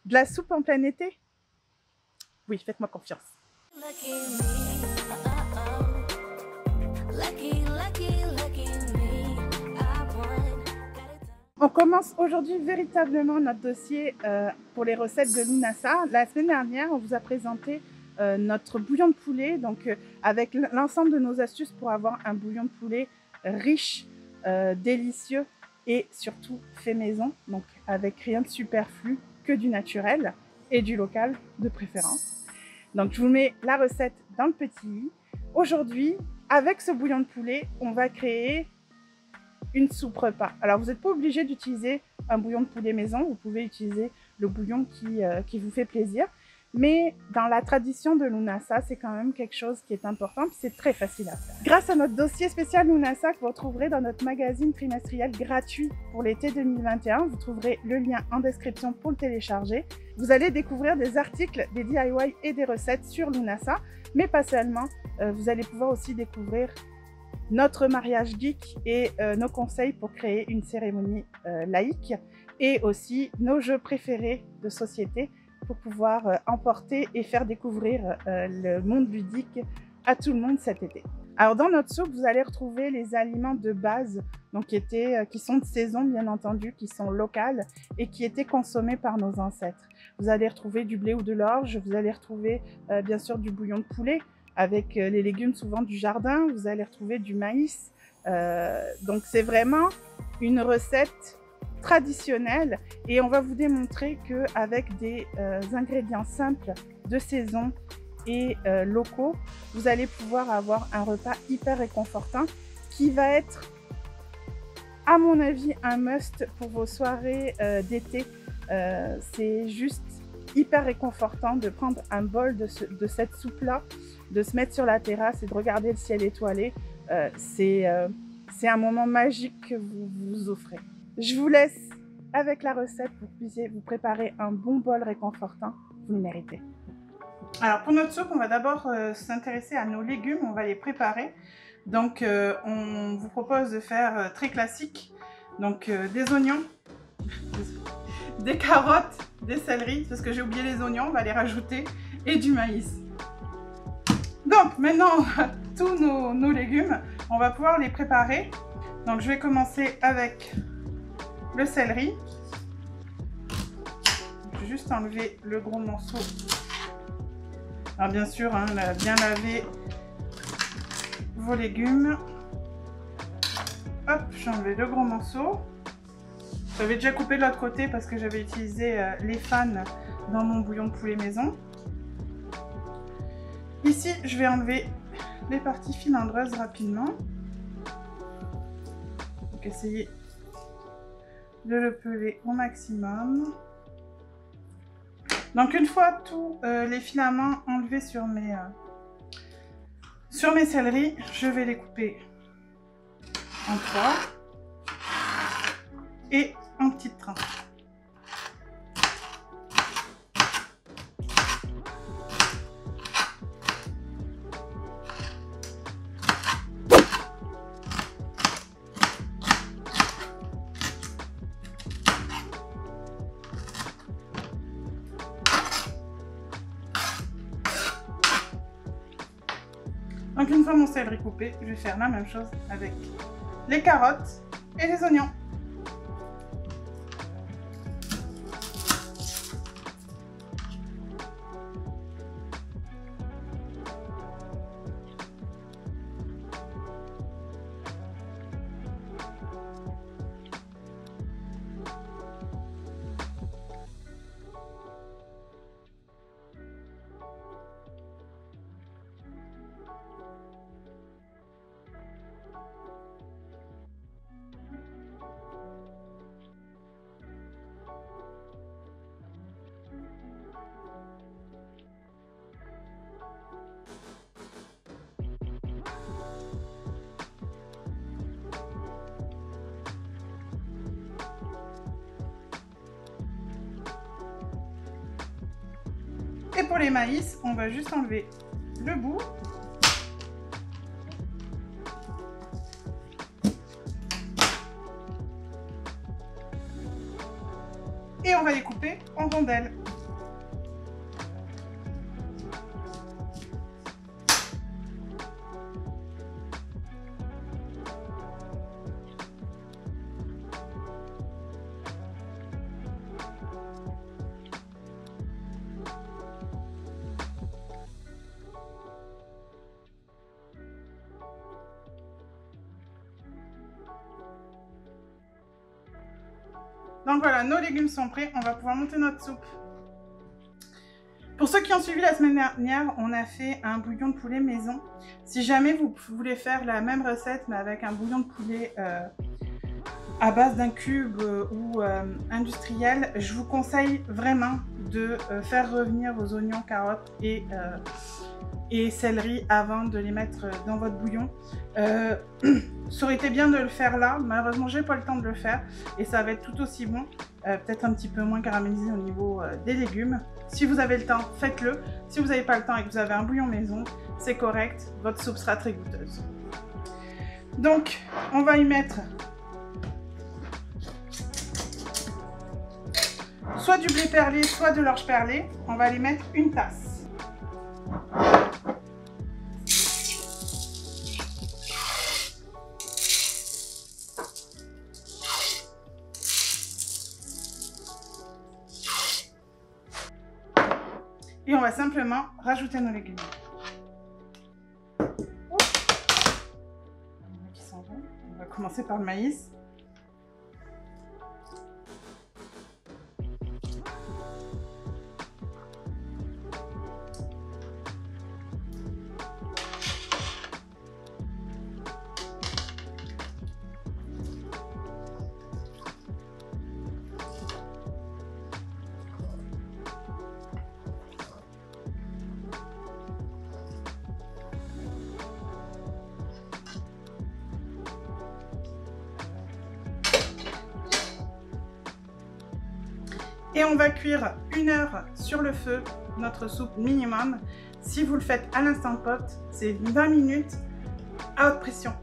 De la soupe en plein été? Oui, faites-moi confiance. On commence aujourd'hui véritablement notre dossier pour les recettes de Lunasa. La semaine dernière, on vous a présenté notre bouillon de poulet, donc avec l'ensemble de nos astuces pour avoir un bouillon de poulet riche, délicieux et surtout fait maison, donc avec rien de superflu, que du naturel et du local de préférence. Donc je vous mets la recette dans le petit i. Aujourd'hui, avec ce bouillon de poulet, on va créer une soupe repas. Alors vous n'êtes pas obligé d'utiliser un bouillon de poulet maison, vous pouvez utiliser le bouillon qui vous fait plaisir. Mais dans la tradition de Lunasa, c'est quand même quelque chose qui est important, puis c'est très facile à faire. Grâce à notre dossier spécial Lunasa que vous retrouverez dans notre magazine trimestriel gratuit pour l'été 2021, vous trouverez le lien en description pour le télécharger. Vous allez découvrir des articles, des DIY et des recettes sur Lunasa, mais pas seulement. Vous allez pouvoir aussi découvrir notre mariage geek et nos conseils pour créer une cérémonie laïque et aussi nos jeux préférés de société pour pouvoir emporter et faire découvrir le monde ludique à tout le monde cet été. Alors dans notre soupe, vous allez retrouver les aliments de base donc qui sont de saison bien entendu, qui sont locales et qui étaient consommés par nos ancêtres. Vous allez retrouver du blé ou de l'orge, vous allez retrouver bien sûr du bouillon de poulet, avec les légumes souvent du jardin, vous allez retrouver du maïs. Donc c'est vraiment une recette traditionnelle et on va vous démontrer qu'avec des ingrédients simples de saison et locaux, vous allez pouvoir avoir un repas hyper réconfortant qui va être, à mon avis, un must pour vos soirées d'été. C'est juste hyper réconfortant de prendre un bol de cette soupe-là, de se mettre sur la terrasse et de regarder le ciel étoilé. C'est un moment magique que vous vous offrez. Je vous laisse avec la recette pour que vous puissiez vous préparer un bon bol réconfortant. Vous le méritez. Alors pour notre soupe, on va d'abord s'intéresser à nos légumes, on va les préparer. Donc on vous propose de faire très classique, donc des oignons, des carottes, des céleris, parce que j'ai oublié les oignons, on va les rajouter, et du maïs. Donc maintenant, tous nos légumes, on va pouvoir les préparer. Donc je vais commencer avec le céleri. Je vais juste enlever le gros morceau. Alors bien sûr, hein, bien laver vos légumes. Hop, j'ai enlevé le gros morceau. J'avais déjà coupé de l'autre côté parce que j'avais utilisé les fans dans mon bouillon de poulet maison. Ici, je vais enlever les parties filandreuses rapidement. Donc, essayez de le peler au maximum. Donc, une fois tous les filaments enlevés sur mes céleris, je vais les couper en 3 et en petites tranches. Donc une fois mon céleri coupé, je vais faire la même chose avec les carottes et les oignons. Et pour les maïs, on va juste enlever le bout. Et on va les couper en rondelles. Donc voilà, nos légumes sont prêts, on va pouvoir monter notre soupe. Pour ceux qui ont suivi la semaine dernière, on a fait un bouillon de poulet maison. Si jamais vous voulez faire la même recette mais avec un bouillon de poulet à base d'un cube ou industriel, je vous conseille vraiment de faire revenir vos oignons, carottes et céleri avant de les mettre dans votre bouillon. Ça aurait été bien de le faire là, malheureusement j'ai pas le temps de le faire et ça va être tout aussi bon, peut-être un petit peu moins caramélisé au niveau des légumes. Si vous avez le temps, faites-le. Si vous n'avez pas le temps et que vous avez un bouillon maison, c'est correct, votre soupe sera très goûteuse. Donc on va y mettre soit du blé perlé, soit de l'orge perlée. On va les mettre une tasse. Et on va simplement rajouter nos légumes. On va commencer par le maïs. Et on va cuire 1 heure sur le feu, notre soupe minimum. Si vous le faites à l'instant pot, c'est 20 minutes à haute pression.